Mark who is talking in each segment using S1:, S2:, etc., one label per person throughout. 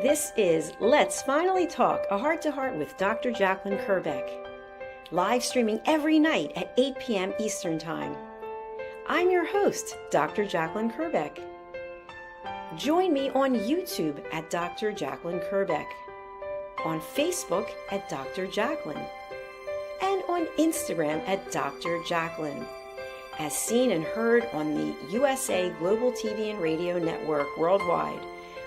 S1: This is Let's Finally Talk, a heart-to-heart with Dr. Jacalyn Kerbeck, live streaming every night at 8 p.m. Eastern Time. I'm your host, Dr. Jacalyn Kerbeck. Join me on YouTube at Dr. Jacalyn Kerbeck, on Facebook at Dr. Jacalyn, and on Instagram at Dr. Jacalyn, as seen and heard on the USA Global TV and Radio Network worldwide.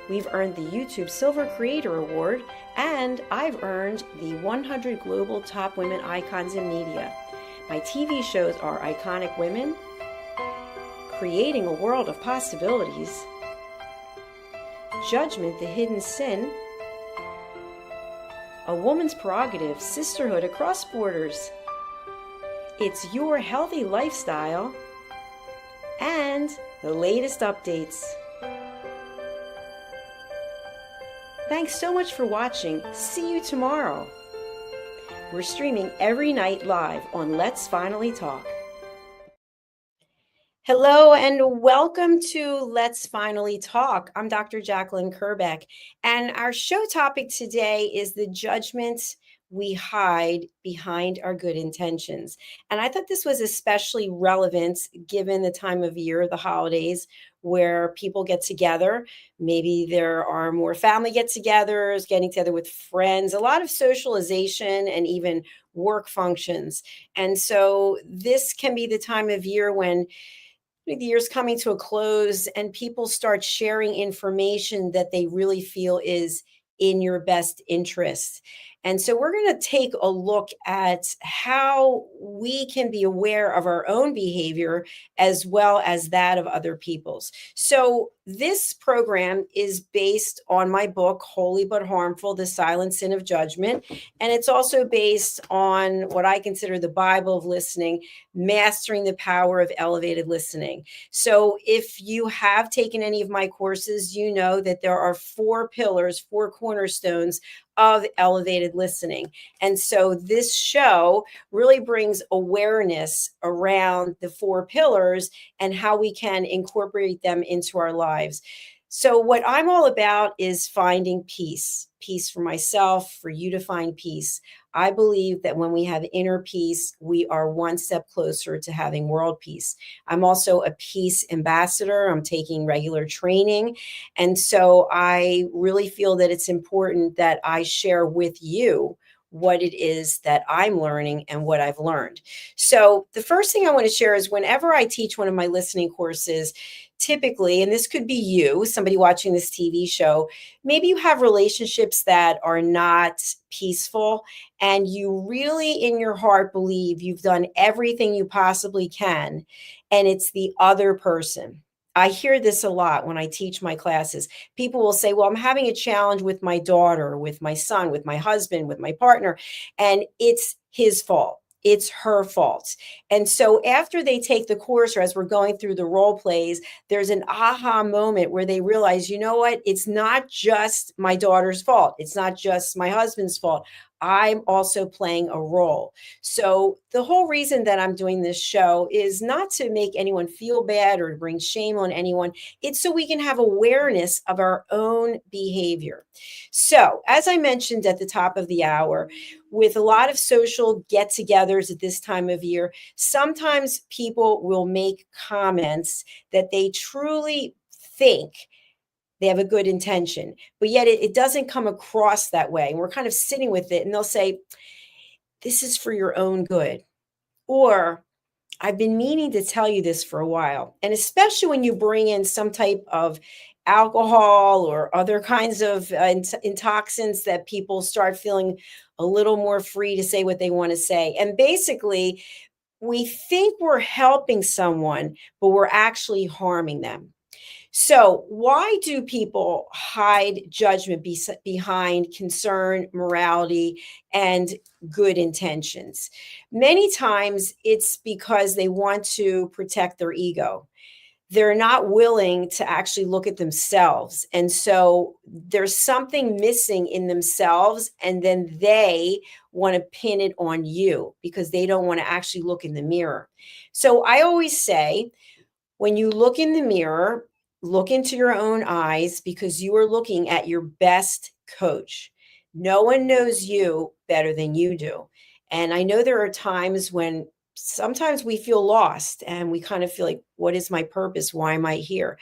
S1: We've earned the YouTube Silver Creator Award, and I've earned the 100 Global Top Women Icons in Media. My TV shows are Iconic Women, Creating a World of Possibilities, Judgment, the Hidden Sin, A Woman's Prerogative, Sisterhood Across Borders, It's Your Healthy Lifestyle, and the latest updates. Thanks so much for watching. See you tomorrow. We're streaming every night live on Let's Finally Talk. Hello and welcome to Let's Finally Talk. I'm Dr. Jacalyn Kerbeck, and our show topic today is the judgment we hide behind our good intentions. And I thought this was especially relevant given the time of year, the holidays, where people get together. Maybe there are more family get-togethers, getting together with friends, a lot of socialization and even work functions. And so this can be the time of year when the year's coming to a close and people start sharing information that they really feel is in your best interest. And so we're going to take a look at how we can be aware of our own behavior as well as that of other people's. So this program is based on my book, Holy But Harmful, The Silent Sin of Judgment. And it's also based on what I consider the Bible of listening, Mastering the Power of Elevated Listening. So if you have taken any of my courses, you know that there are 4 pillars, 4 cornerstones of elevated listening. And so this show really brings awareness around the 4 pillars and how we can incorporate them into our lives. So what I'm all about is finding peace for myself, for you to find peace. I believe that when we have inner peace, we are one step closer to having world peace. I'm also a peace ambassador. I'm taking regular training. And so I really feel that it's important that I share with you what it is that I'm learning and what I've learned. So the first thing I want to share is whenever I teach one of my listening courses, typically, and this could be you, somebody watching this TV show, maybe you have relationships that are not peaceful and you really in your heart believe you've done everything you possibly can, and it's the other person. I hear this a lot when I teach my classes. People will say, well, I'm having a challenge with my daughter, with my son, with my husband, with my partner, and it's his fault. It's her fault. And so after they take the course, or as we're going through the role plays, there's an aha moment where they realize, you know what? It's not just my daughter's fault. It's not just my husband's fault. I'm also playing a role. So the whole reason that I'm doing this show is not to make anyone feel bad or to bring shame on anyone. It's so we can have awareness of our own behavior. So as I mentioned at the top of the hour, with a lot of social get-togethers at this time of year, sometimes people will make comments that they truly think they have a good intention, but yet it doesn't come across that way. And we're kind of sitting with it and they'll say, this is for your own good. Or I've been meaning to tell you this for a while. And especially when you bring in some type of alcohol or other kinds of intoxicants that people start feeling a little more free to say what they want to say. And basically, we think we're helping someone, but we're actually harming them. So why do people hide judgment behind concern, morality, and good intentions? Many times it's because they want to protect their ego. They're not willing to actually look at themselves. And so there's something missing in themselves, and then they want to pin it on you because they don't want to actually look in the mirror. So I always say, when you look in the mirror, Look into your own eyes because you are looking at your best coach. No one knows you better than you do. And I know there are times when sometimes we feel lost and we kind of feel like, what is my purpose? Why am I here?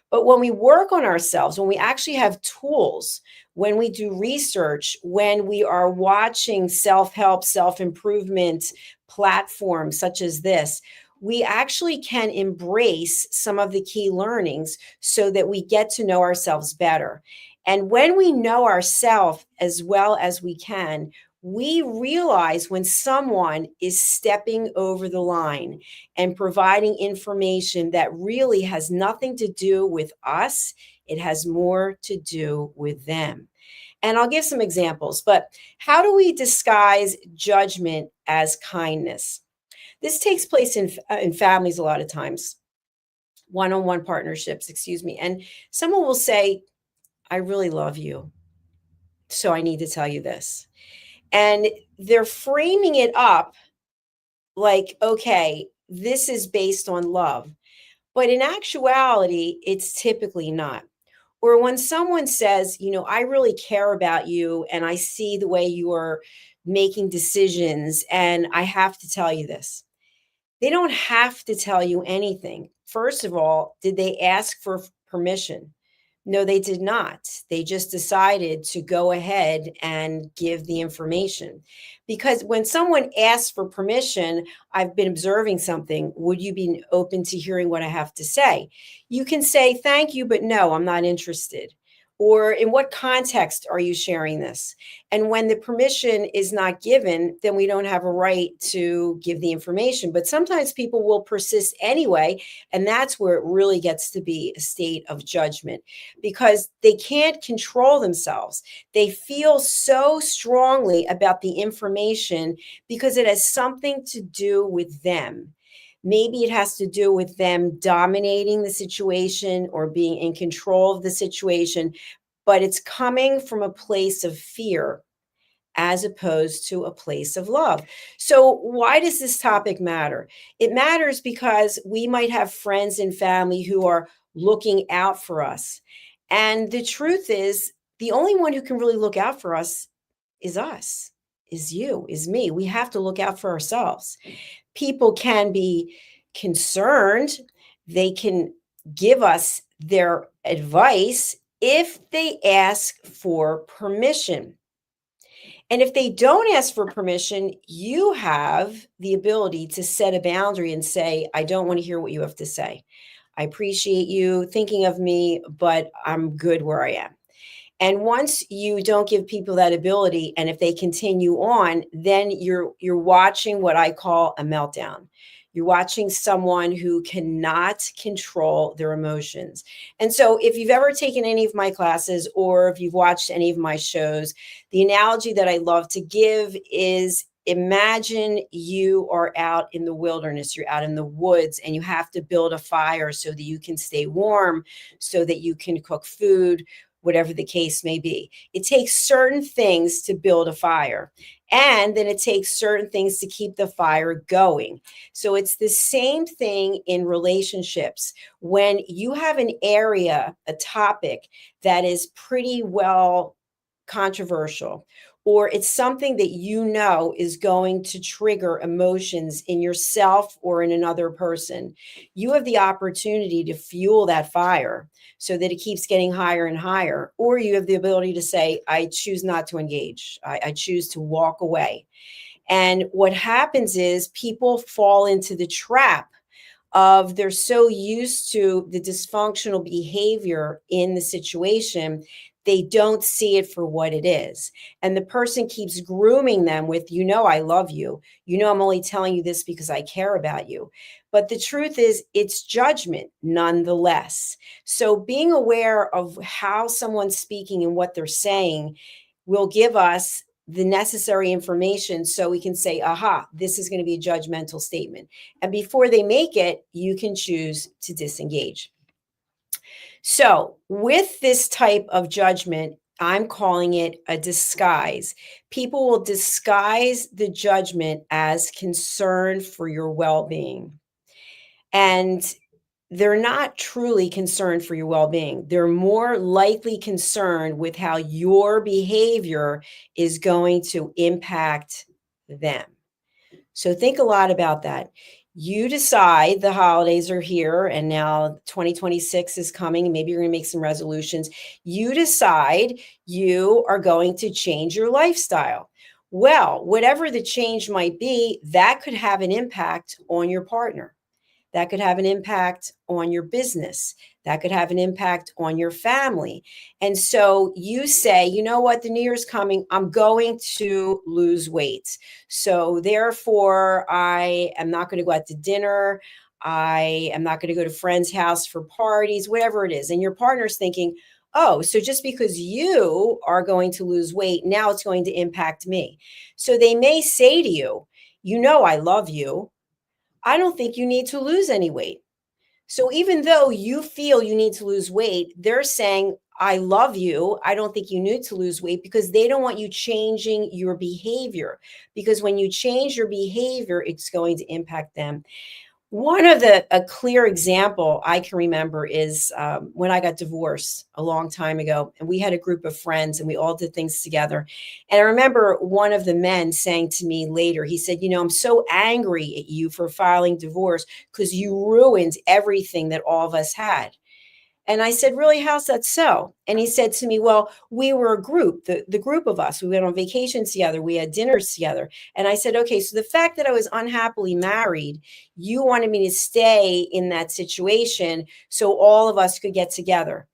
S1: But when we work on ourselves, when we actually have tools, when we do research, when we are watching self help, self improvement platforms such as this, we actually can embrace some of the key learnings so that we get to know ourselves better. And when we know ourselves as well as we can, we realize when someone is stepping over the line and providing information that really has nothing to do with us. It has more to do with them. And I'll give some examples, but how do we disguise judgment as kindness? This takes place in families a lot of times, one on one partnerships, excuse me. And someone will say, I really love you. So I need to tell you this. And they're framing it up like, okay, this is based on love. But in actuality, it's typically not. Or when someone says, I really care about you and I see the way you are making decisions, and I have to tell you this. They don't have to tell you anything. First of all, did they ask for permission? No, they did not. They just decided to go ahead and give the information. Because when someone asks for permission, I've been observing something. Would you be open to hearing what I have to say? You can say, thank you, but no, I'm not interested. Or in what context are you sharing this? And when the permission is not given, then we don't have a right to give the information. But sometimes people will persist anyway. And that's where it really gets to be a state of judgment because they can't control themselves. They feel so strongly about the information because it has something to do with them. Maybe it has to do with them dominating the situation or being in control of the situation, but it's coming from a place of fear as opposed to a place of love. So, why does this topic matter? It matters because we might have friends and family who are looking out for us. And the truth is, the only one who can really look out for us, is you, is me. We have to look out for ourselves. People can be concerned, they can give us their advice if they ask for permission. And if they don't ask for permission, you have the ability to set a boundary and say, I don't want to hear what you have to say. I appreciate you thinking of me, but I'm good where I am. And once you don't give people that ability, and if they continue on, then you're watching what I call a meltdown. You're watching someone who cannot control their emotions. And so if you've ever taken any of my classes or if you've watched any of my shows, the analogy that I love to give is imagine you are out in the wilderness, you're out in the woods, and you have to build a fire so that you can stay warm, so that you can cook food, whatever the case may be. It takes certain things to build a fire, and then it takes certain things to keep the fire going. So it's the same thing in relationships. When you have an area, a topic that is pretty well controversial, or it's something that you know is going to trigger emotions in yourself or in another person, you have the opportunity to fuel that fire so that it keeps getting higher and higher. Or you have the ability to say, I choose not to engage. I choose to walk away. And what happens is people fall into the trap of they're so used to the dysfunctional behavior in the situation, they don't see it for what it is. And the person keeps grooming them with, I love you. I'm only telling you this because I care about you. But the truth is, it's judgment nonetheless. So being aware of how someone's speaking and what they're saying will give us the necessary information so we can say, aha, this is going to be a judgmental statement. And before they make it, you can choose to disengage. So, with this type of judgment, I'm calling it a disguise. People will disguise the judgment as concern for your well being. And they're not truly concerned for your well-being. They're more likely concerned with how your behavior is going to impact them. So think a lot about that. You decide the holidays are here and now 2026 is coming. Maybe you're going to make some resolutions. You decide you are going to change your lifestyle. Well, whatever the change might be, that could have an impact on your partner. That could have an impact on your business. That could have an impact on your family. And so you say, you know what, the new year's coming, I'm going to lose weight. So therefore, I am not going to go out to dinner. I am not going to go to friends' house for parties, whatever it is. And your partner's thinking, oh, so just because you are going to lose weight, now it's going to impact me. So they may say to you, you know, I love you. I don't think you need to lose any weight. So even though you feel you need to lose weight, they're saying, I love you. I don't think you need to lose weight because they don't want you changing your behavior. Because when you change your behavior, it's going to impact them. One of a clear example I can remember is when I got divorced a long time ago, and we had a group of friends and we all did things together. And I remember one of the men saying to me later, he said, you know, I'm so angry at you for filing divorce because you ruined everything that all of us had. And I said, really, how's that so? And he said to me, well, we were a group, the group of us, we went on vacations together, we had dinners together. And I said, okay, so the fact that I was unhappily married, you wanted me to stay in that situation so all of us could get together.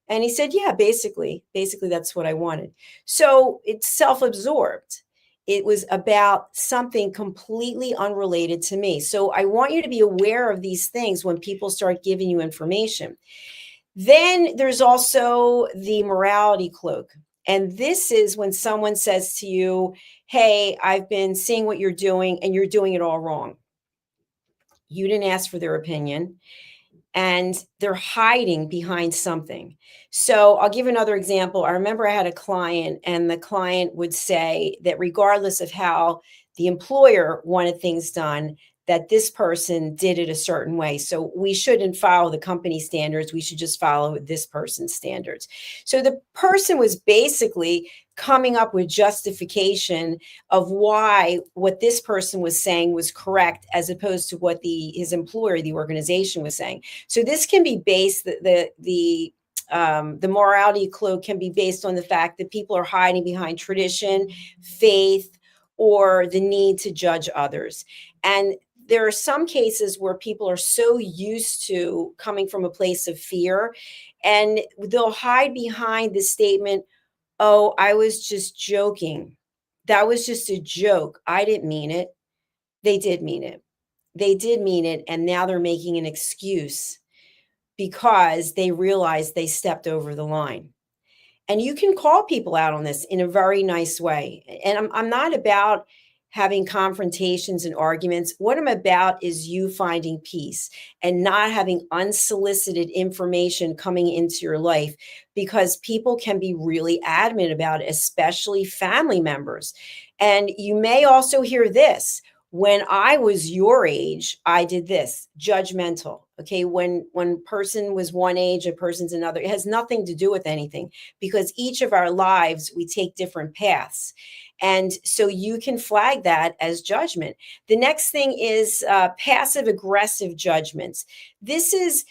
S1: And he said, yeah, basically that's what I wanted. So it's self-absorbed. It was about something completely unrelated to me. So I want you to be aware of these things when people start giving you information. Then there's also the morality cloak. And this is when someone says to you, hey, I've been seeing what you're doing and you're doing it all wrong. You didn't ask for their opinion and they're hiding behind something. So I'll give another example. I remember I had a client, and the client would say that regardless of how the employer wanted things done, that this person did it a certain way. So we shouldn't follow the company standards. We should just follow this person's standards. So the person was basically coming up with justification of why what this person was saying was correct as opposed to what his employer, the organization, was saying. So this can be based, the morality cloak can be based on the fact that people are hiding behind tradition, faith, or the need to judge others. And there are some cases where people are so used to coming from a place of fear, and they'll hide behind the statement, oh, I was just joking. That was just a joke. I didn't mean it. They did mean it. They did mean it. And now they're making an excuse because they realized they stepped over the line. And you can call people out on this in a very nice way. And I'm not about having confrontations and arguments. What I'm about is you finding peace and not having unsolicited information coming into your life, because people can be really adamant about it, especially family members. And you may also hear this. When I was your age, I did this, judgmental. Okay. When person was one age, a person's another, it has nothing to do with anything, because each of our lives, we take different paths. And so you can flag that as judgment. The next thing is passive aggressive judgments. This is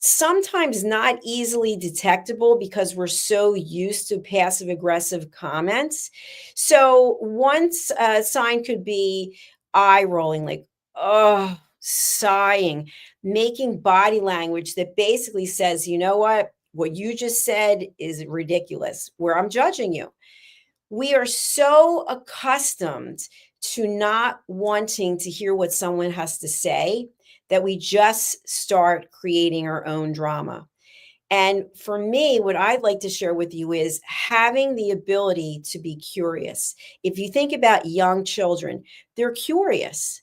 S1: sometimes not easily detectable because we're so used to passive aggressive comments. So one sign could be eye rolling, like, oh, sighing, making body language that basically says, you know what you just said is ridiculous, where I'm judging you. We are so accustomed to not wanting to hear what someone has to say that we just start creating our own drama. And for me, what I'd like to share with you is having the ability to be curious. If you think about young children, they're curious.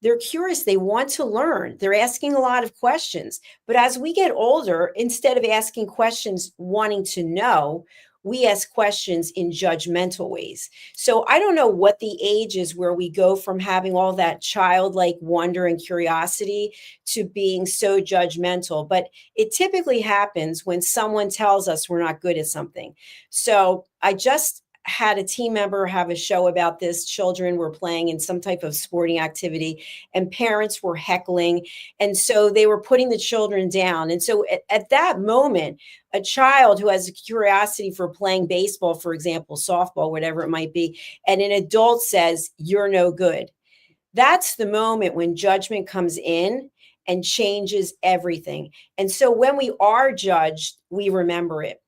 S1: They're curious. They want to learn. They're asking a lot of questions. But as we get older, instead of asking questions wanting to know, we ask questions in judgmental ways. So I don't know what the age is where we go from having all that childlike wonder and curiosity to being so judgmental, but it typically happens when someone tells us we're not good at something. So I just had a team member have a show about this. Children were playing in some type of sporting activity and parents were heckling. And so they were putting the children down. And so at that moment, a child who has a curiosity for playing baseball, for example, softball, whatever it might be, and an adult says, "You're no good." That's the moment when judgment comes in and changes everything. And so when we are judged, we remember it.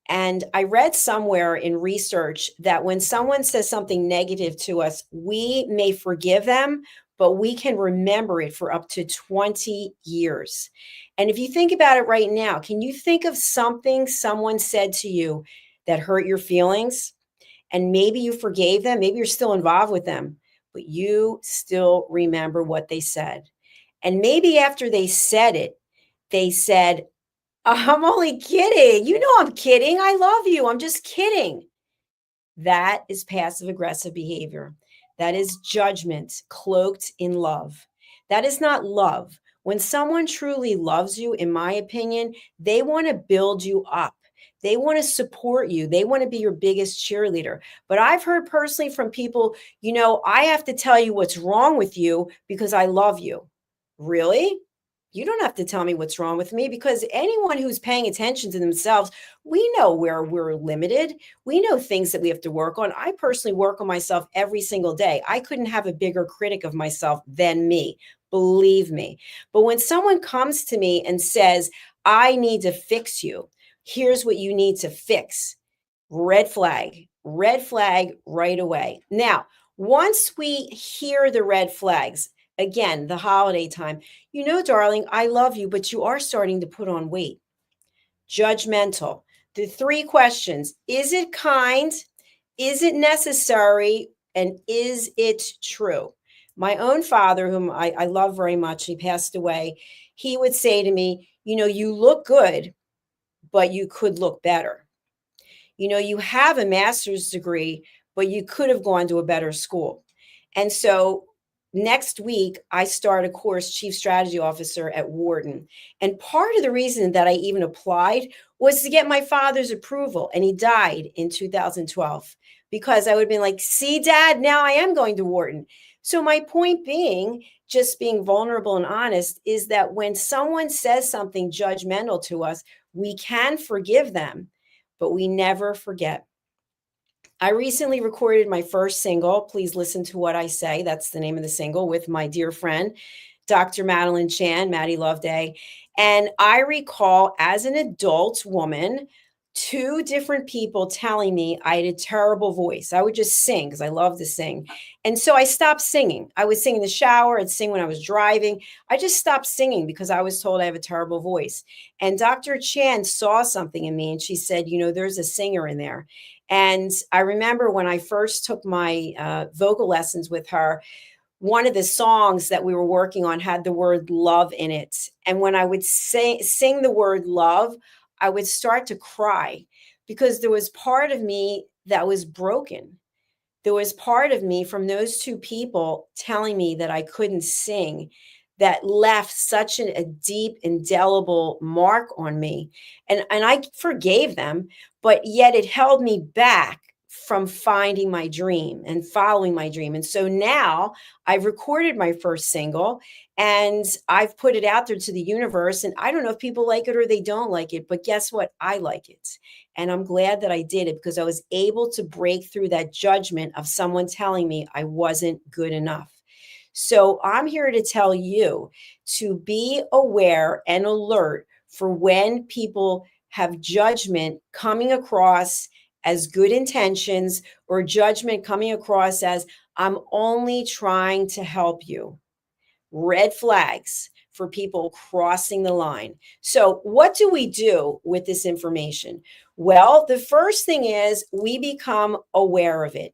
S1: And I read somewhere in research that when someone says something negative to us, we may forgive them, but we can remember it for up to 20 years. And if you think about it right now, can you think of something someone said to you that hurt your feelings? And maybe you forgave them, maybe you're still involved with them, but you still remember what they said. And maybe after they said it, they said, "I'm only kidding. You know I'm kidding. I love you. I'm just kidding." That is passive aggressive behavior. That is judgment cloaked in love. That is not love. When someone truly loves you, in my opinion, they want to build you up. They want to support you. They want to be your biggest cheerleader. But I've heard personally from people, I have to tell you what's wrong with you because I love you. Really? You don't have to tell me what's wrong with me because anyone who's paying attention to themselves, we know where we're limited. We know things that we have to work on. I personally work on myself every single day. I couldn't have a bigger critic of myself than me, believe me. But when someone comes to me and says, "I need to fix you, here's what you need to fix," red flag right away. Now, once we hear the red flags, again, the holiday time, darling, I love you, but you are starting to put on weight. Judgmental. The three questions: is it kind? Is it necessary? And is it true? My own father, whom I love very much, he passed away, he would say to me, you look good, but you could look better. You have a master's degree, but you could have gone to a better school. And so next week, I start a course, Chief Strategy Officer at Wharton. And part of the reason that I even applied was to get my father's approval. And he died in 2012 because I would have been like, "See, Dad, now I am going to Wharton." So my point being, just being vulnerable and honest, is that when someone says something judgmental to us, we can forgive them, but we never forget. I recently recorded my first single. Please listen to what I say. That's the name of the single, with my dear friend, Dr. Madeline Chan, Maddie Loveday. And I recall as an adult woman, two different people telling me I had a terrible voice. I would just sing because I love to sing. And so I stopped singing. I would sing in the shower, I'd sing when I was driving. I just stopped singing because I was told I have a terrible voice. And Dr. Chan saw something in me and she said, there's a singer in there. And I remember when I first took my vocal lessons with her, one of the songs that we were working on had the word love in it. And when I would sing the word love, I would start to cry because there was part of me that was broken. There was part of me from those two people telling me that I couldn't sing that left such a deep, indelible mark on me. And I forgave them, but yet it held me back from finding my dream and following my dream. And so now I've recorded my first single and I've put it out there to the universe. And I don't know if people like it or they don't like it, but guess what? I like it. And I'm glad that I did it because I was able to break through that judgment of someone telling me I wasn't good enough. So I'm here to tell you to be aware and alert for when people have judgment coming across as good intentions or judgment coming across as, "I'm only trying to help you." Red flags for people crossing the line. So, what do we do with this information? Well, the first thing is we become aware of it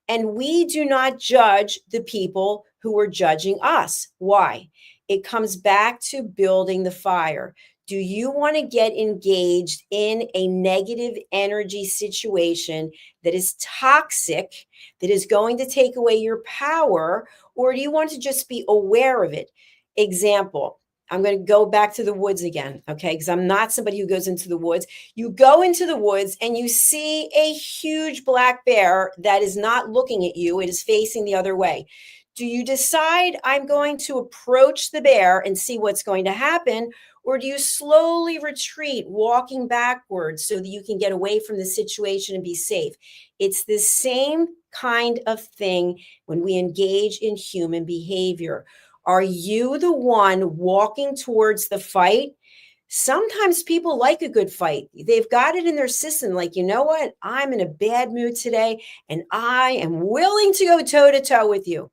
S1: and we do not judge the people who are judging us. Why? It comes back to building the fire. Do you want to get engaged in a negative energy situation that is toxic, that is going to take away your power, or do you want to just be aware of it? Example, I'm going to go back to the woods again, okay? Because I'm not somebody who goes into the woods. You go into the woods and you see a huge black bear that is not looking at you, it is facing the other way. Do you decide I'm going to approach the bear and see what's going to happen? Or do you slowly retreat, walking backwards so that you can get away from the situation and be safe? It's the same kind of thing when we engage in human behavior. Are you the one walking towards the fight? Sometimes people like a good fight. They've got it in their system, like, you know what? I'm in a bad mood today and I am willing to go toe to toe with you.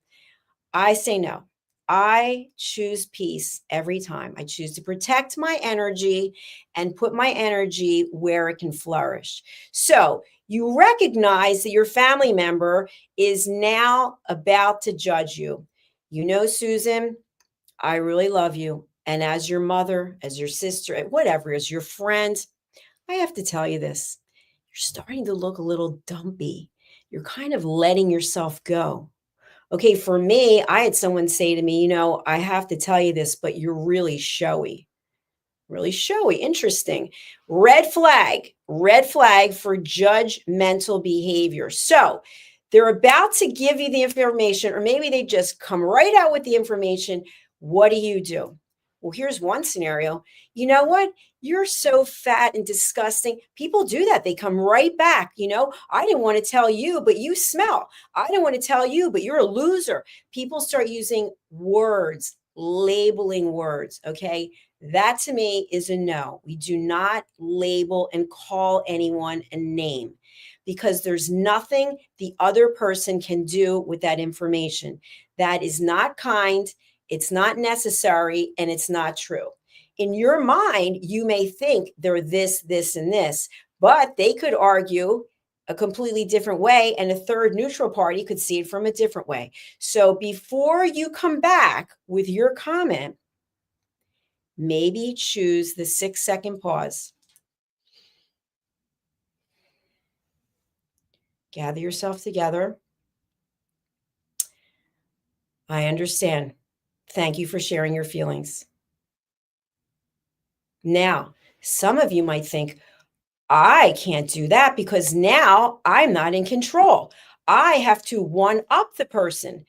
S1: I say no. I choose peace every time. I choose to protect my energy and put my energy where it can flourish. So you recognize that your family member is now about to judge you. You know, Susan, I really love you. And as your mother, as your sister, whatever, as your friend, I have to tell you this. You're starting to look a little dumpy. You're kind of letting yourself go. Okay, for me, I had someone say to me, I have to tell you this, but you're really showy. Really showy. Interesting. Red flag for judgmental behavior. So they're about to give you the information, or maybe they just come right out with the information. What do you do? Well, here's one scenario. You know what? You're so fat and disgusting. People do that. They come right back. I didn't want to tell you, but you smell. I didn't want to tell you, but you're a loser. People start using words, labeling words. Okay. That to me is a no. We do not label and call anyone a name because there's nothing the other person can do with that information. That is not kind, it's not necessary, and it's not true. In your mind, you may think they're this, this, and this, but they could argue a completely different way, and a third neutral party could see it from a different way. So before you come back with your comment, maybe choose the 6-second pause. Gather yourself together. I understand. Thank you for sharing your feelings. Now, some of you might think, I can't do that because now I'm not in control. I have to one up the person.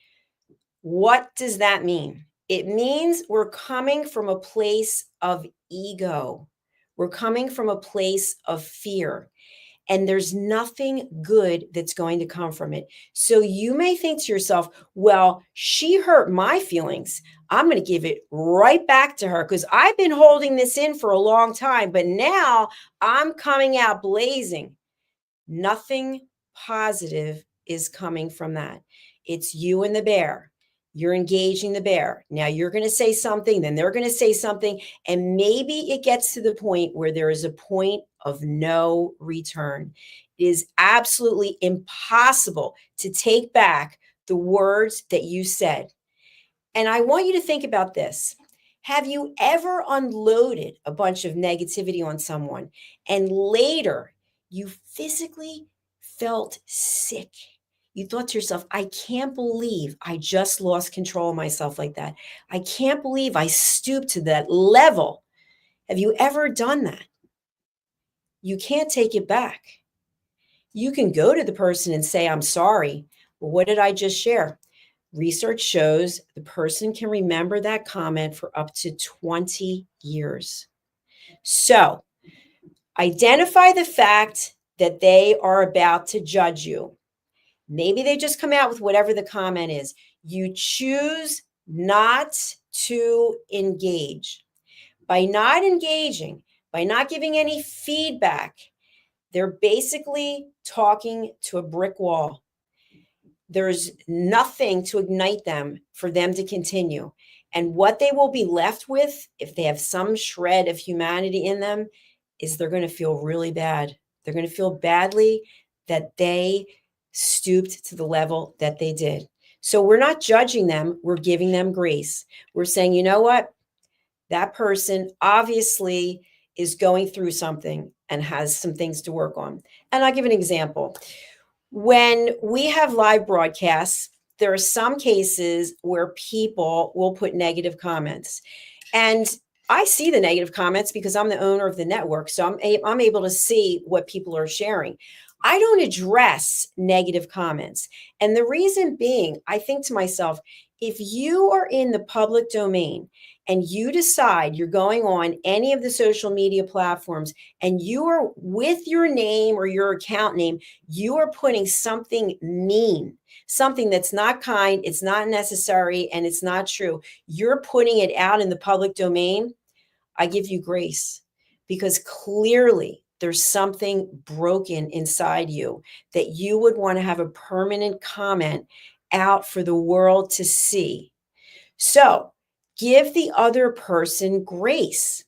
S1: What does that mean? It means we're coming from a place of ego. We're coming from a place of fear. And there's nothing good that's going to come from it. So you may think to yourself, well, she hurt my feelings. I'm going to give it right back to her because I've been holding this in for a long time, but now I'm coming out blazing. Nothing positive is coming from that. It's you and the bear. You're engaging the bear. Now you're going to say something, then they're going to say something, and maybe it gets to the point where there is a point of no return. It is absolutely impossible to take back the words that you said. And I want you to think about this. Have you ever unloaded a bunch of negativity on someone and later you physically felt sick? You thought to yourself, I can't believe I just lost control of myself like that. I can't believe I stooped to that level. Have you ever done that? You can't take it back. You can go to the person and say, I'm sorry. But what did I just share? Research shows the person can remember that comment for up to 20 years. So identify the fact that they are about to judge you. Maybe they just come out with whatever the comment is. You choose not to engage. By not engaging, by not giving any feedback, they're basically talking to a brick wall. There's nothing to ignite them for them to continue. And what they will be left with, if they have some shred of humanity in them, is they're going to feel really bad. They're going to feel badly that they stooped to the level that they did. So we're not judging them. We're giving them grace. We're saying, you know what? That person obviously is going through something and has some things to work on. And I'll give an example. When we have live broadcasts, there are some cases where people will put negative comments. And I see the negative comments because I'm the owner of the network. So I'm able to see what people are sharing. I don't address negative comments. And the reason being, I think to myself, if you are in the public domain and you decide you're going on any of the social media platforms and you are with your name or your account name, you are putting something mean, something that's not kind, it's not necessary, and it's not true. You're putting it out in the public domain. I give you grace because clearly there's something broken inside you that you would want to have a permanent comment out for the world to see. So give the other person grace.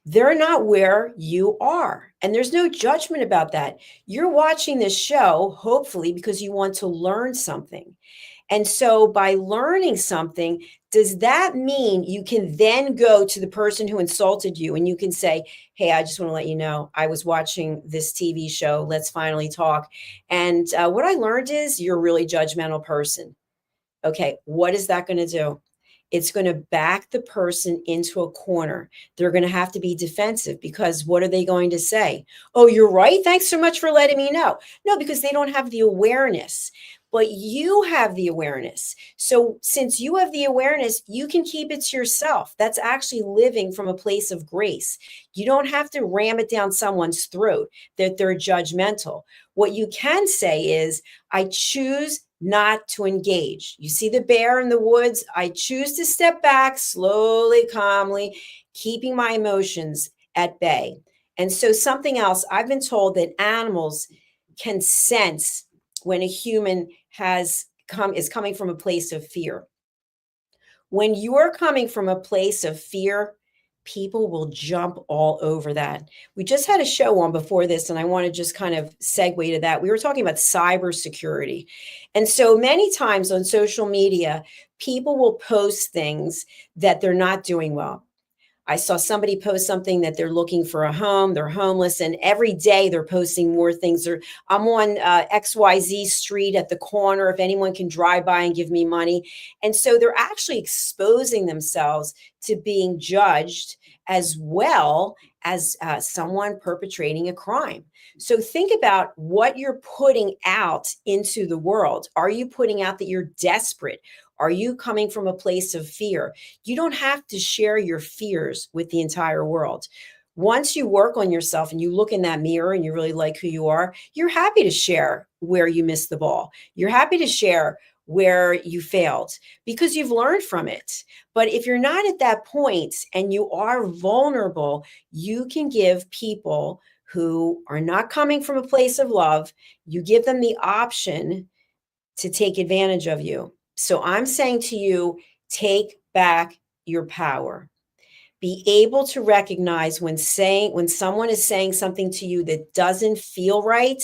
S1: They're not where you are. And there's no judgment about that. You're watching this show, hopefully, because you want to learn something. And so by learning something, does that mean you can then go to the person who insulted you and you can say, hey, I just want to let you know, I was watching this TV show. Let's finally talk. And what I learned is you're a really judgmental person. Okay, what is that going to do? It's going to back the person into a corner. They're going to have to be defensive because what are they going to say? Oh, you're right. Thanks so much for letting me know. No, because they don't have the awareness, but you have the awareness. So since you have the awareness, you can keep it to yourself. That's actually living from a place of grace. You don't have to ram it down someone's throat that they're judgmental. What you can say is, I choose not to engage. You see the bear in the woods? I choose to step back slowly, calmly, keeping my emotions at bay. And so something else, I've been told that animals can sense when a human is coming from a place of fear. When you're coming from a place of fear, people will jump all over that. We just had a show on before this, and I want to just kind of segue to that. We were talking about cybersecurity. And so many times on social media, people will post things that they're not doing well. I saw somebody post something that they're looking for a home, they're homeless, and every day they're posting more things. I'm on XYZ street at the corner, if anyone can drive by and give me money. And so they're actually exposing themselves to being judged as well as someone perpetrating a crime. So think about what you're putting out into the world. Are you putting out that you're desperate? Are you coming from a place of fear? You don't have to share your fears with the entire world. Once you work on yourself and you look in that mirror and you really like who you are, you're happy to share where you missed the ball. You're happy to share where you failed because you've learned from it. But if you're not at that point and you are vulnerable, you can give people who are not coming from a place of love, you give them the option to take advantage of you. So I'm saying to you, take back your power. Be able to recognize when someone is saying something to you that doesn't feel right,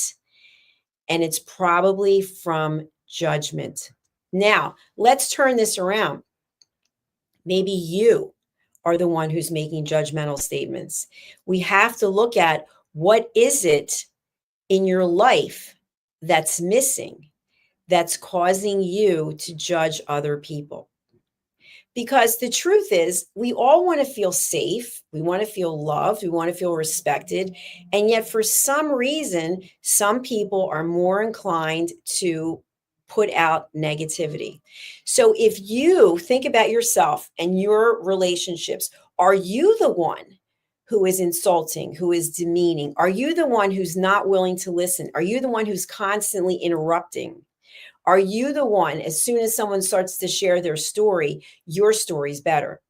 S1: and it's probably from judgment. Now, let's turn this around. Maybe you are the one who's making judgmental statements. We have to look at what is it in your life that's missing, that's causing you to judge other people. Because the truth is, we all want to feel safe. We want to feel loved. We want to feel respected. And yet, for some reason, some people are more inclined to put out negativity. So, if you think about yourself and your relationships, are you the one who is insulting, who is demeaning? Are you the one who's not willing to listen? Are you the one who's constantly interrupting? Are you the one, as soon as someone starts to share their story, your story's better?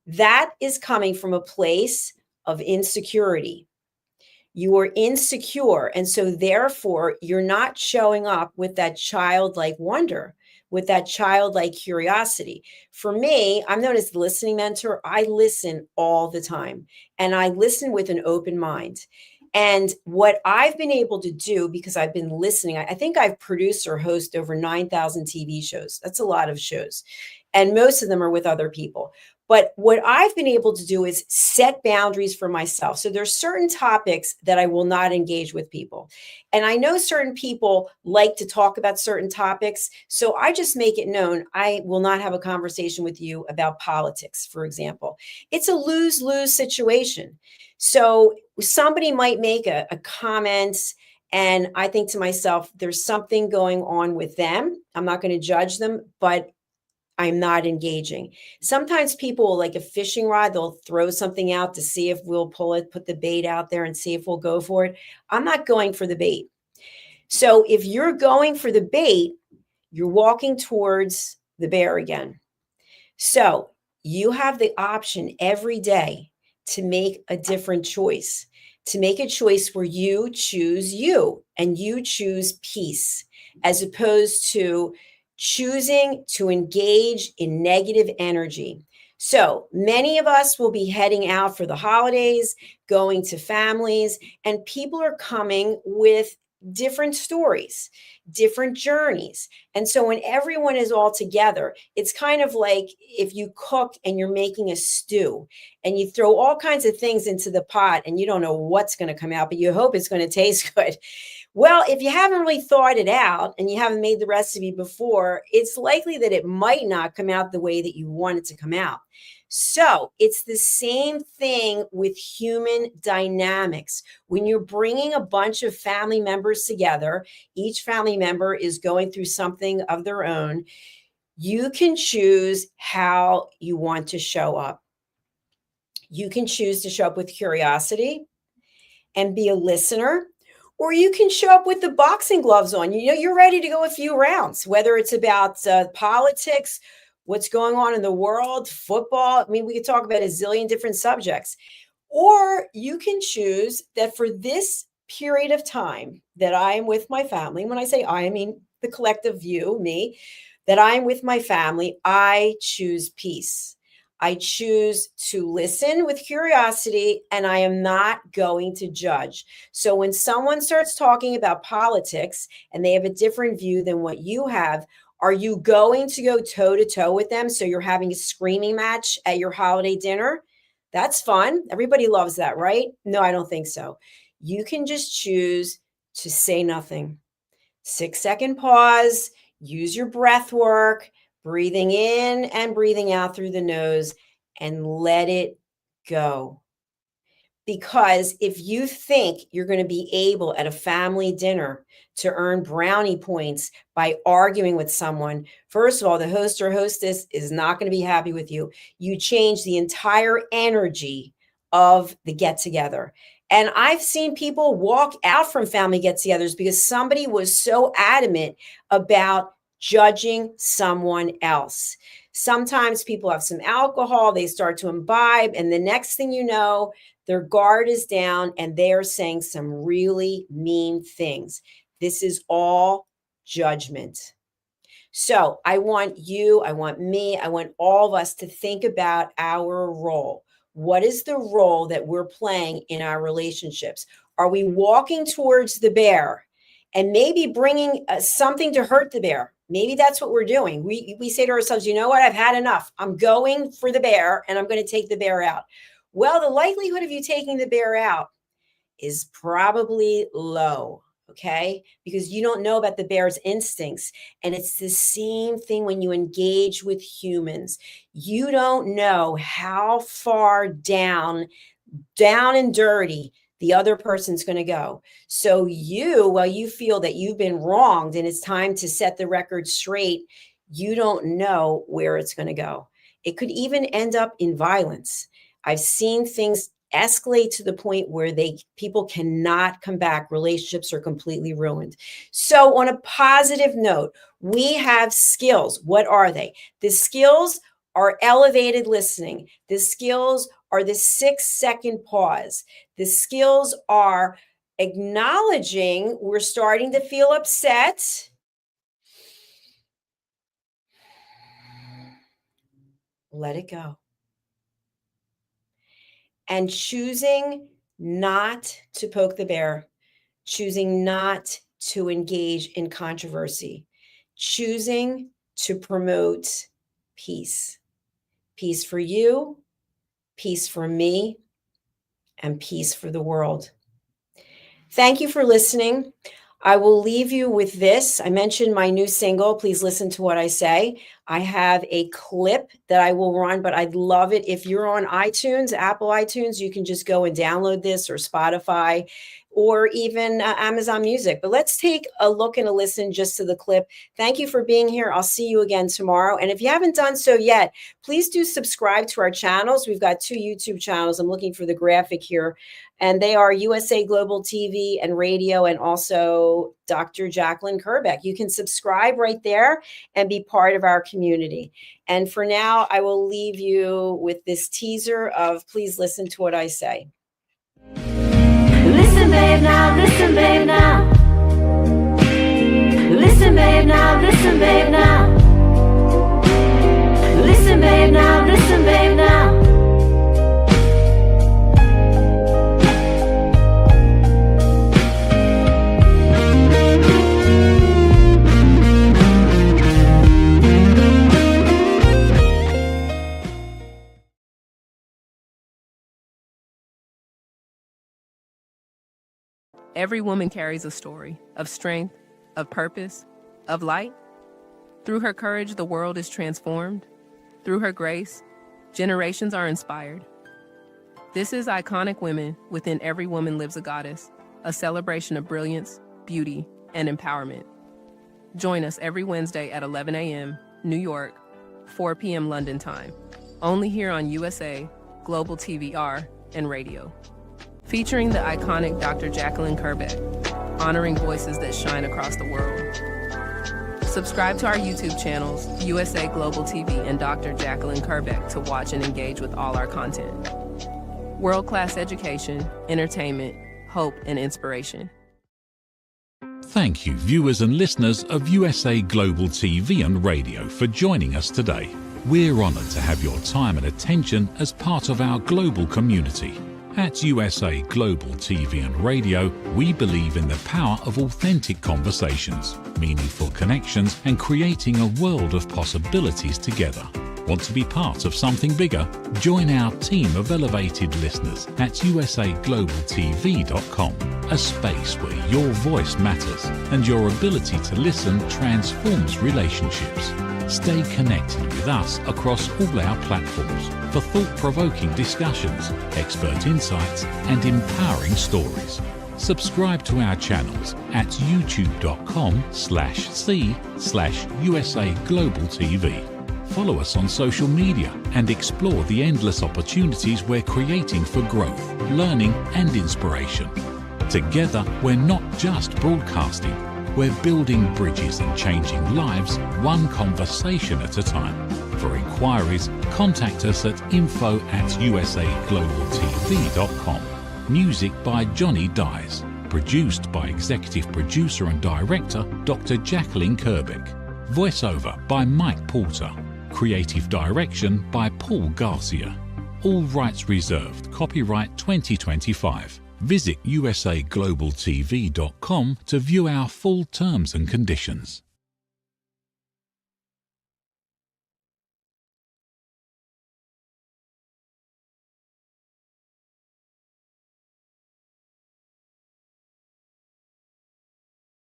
S1: That is coming from a place of insecurity. You are insecure. And so, therefore, you're not showing up with that childlike wonder, with that childlike curiosity. For me, I'm known as the listening mentor. I listen all the time and I listen with an open mind. And what I've been able to do, because I've been listening, I think I've produced or hosted over 9,000 TV shows. That's a lot of shows. And most of them are with other people. But what I've been able to do is set boundaries for myself. So there's certain topics that I will not engage with people. And I know certain people like to talk about certain topics. So I just make it known I will not have a conversation with you about politics, for example. It's a lose lose situation. So somebody might make a comment, and I think to myself, there's something going on with them. I'm not going to judge them, but I'm not engaging. Sometimes people will like a fishing rod, they'll throw something out to see if we'll pull it, put the bait out there and see if we'll go for it. I'm not going for the bait. So if you're going for the bait, you're walking towards the bear again. So you have the option every day to make a different choice, to make a choice where you choose you and you choose peace, as opposed to choosing to engage in negative energy. So many of us will be heading out for the holidays, going to families, and people are coming with different stories, different journeys. And so when everyone is all together, it's kind of like if you cook and you're making a stew and you throw all kinds of things into the pot and you don't know what's going to come out, but you hope it's going to taste good. Well, if you haven't really thought it out and you haven't made the recipe before, it's likely that it might not come out the way that you want it to come out. So it's the same thing with human dynamics. When you're bringing a bunch of family members together, each family member is going through something of their own. You can choose how you want to show up. You can choose to show up with curiosity and be a listener, or you can show up with the boxing gloves on. You know, you're ready to go a few rounds, whether it's about politics, what's going on in the world, football. I mean, we could talk about a zillion different subjects. Or you can choose that for this period of time that I am with my family, when I say I mean the collective view, me, that I'm with my family, I choose peace. I choose to listen with curiosity, and I am not going to judge. So when someone starts talking about politics and they have a different view than what you have, are you going to go toe to toe with them? So you're having a screaming match at your holiday dinner? That's fun. Everybody loves that, right? No, I don't think so. You can just choose to say nothing. 6-second pause, use your breath work, breathing in and breathing out through the nose, and let it go. Because if you think you're going to be able at a family dinner to earn brownie points by arguing with someone, first of all, the host or hostess is not going to be happy with you. You change the entire energy of the get together. And I've seen people walk out from family get togethers because somebody was so adamant about judging someone else. Sometimes people have some alcohol, they start to imbibe, and the next thing you know, their guard is down and they are saying some really mean things. This is all judgment. So I want you, I want me, I want all of us to think about our role. What is the role that we're playing in our relationships? Are we walking towards the bear and maybe bringing something to hurt the bear? Maybe that's what we're doing. We say to ourselves, you know what? I've had enough. I'm going for the bear and I'm going to take the bear out. Well, the likelihood of you taking the bear out is probably low, okay? Because you don't know about the bear's instincts. And it's the same thing when you engage with humans. You don't know how far down and dirty the other person's going to go. So while you feel that you've been wronged and it's time to set the record straight, you don't know where it's going to go. It could even end up in violence. I've seen things escalate to the point where people cannot come back. Relationships are completely ruined. So on a positive note, we have skills. What are they? The skills are elevated listening. The skills are the 6-second pause. The skills are acknowledging we're starting to feel upset. Let it go. And choosing not to poke the bear, choosing not to engage in controversy, choosing to promote peace. Peace for you, peace for me, and peace for the world. Thank you for listening. I will leave you with this. I mentioned my new single. Please listen to what I say. I have a clip that I will run, but I'd love it. If you're on iTunes, Apple iTunes, you can just go and download this, or Spotify, or even Amazon Music. But let's take a look and a listen just to the clip. Thank you for being here. I'll see you again tomorrow. And if you haven't done so yet, please do subscribe to our channels. We've got 2 YouTube channels. I'm looking for the graphic here. And they are USA Global TV and Radio, and also Dr. Jacalyn Kerbeck. You can subscribe right there and be part of our community. And for now, I will leave you with this teaser of Please Listen to What I Say.
S2: Listen, babe, now, listen, babe, now. Listen, babe, now, listen, babe, now. Listen, babe, now, listen, babe, now.
S3: Every woman carries a story of strength, of purpose, of light. Through her courage, the world is transformed. Through her grace, generations are inspired. This is Iconic Women. Within every woman lives a goddess, a celebration of brilliance, beauty, and empowerment. Join us every Wednesday at 11 a.m. New York, 4 p.m. London time, only here on USA, Global TVR, and Radio. Featuring the iconic Dr. Jacalyn Kerbeck, honoring voices that shine across the world. Subscribe to our YouTube channels, USA Global TV and Dr. Jacalyn Kerbeck, to watch and engage with all our content. World-class education, entertainment, hope, and inspiration.
S4: Thank you, viewers and listeners of USA Global TV and Radio, for joining us today. We're honored to have your time and attention as part of our global community. At USA Global TV and Radio, we believe in the power of authentic conversations, meaningful connections, and creating a world of possibilities together. Want to be part of something bigger? Join our team of elevated listeners at usaglobaltv.com, a space where your voice matters and your ability to listen transforms relationships. Stay connected with us across all our platforms for thought-provoking discussions, expert insights, and empowering stories. Subscribe to our channels at youtube.com/c/USA Global TV. Follow us on social media and explore the endless opportunities we're creating for growth, learning, and inspiration. Together, we're not just broadcasting. We're building bridges and changing lives, one conversation at a time. For inquiries, contact us at info@usaglobaltv.com. Music by Johnny Dyes. Produced by Executive Producer and Director Dr. Jacalyn Kerbeck. Voiceover by Mike Porter. Creative Direction by Paul Garcia. All rights reserved. Copyright 2025. Visit usaglobaltv.com to view our full terms and conditions.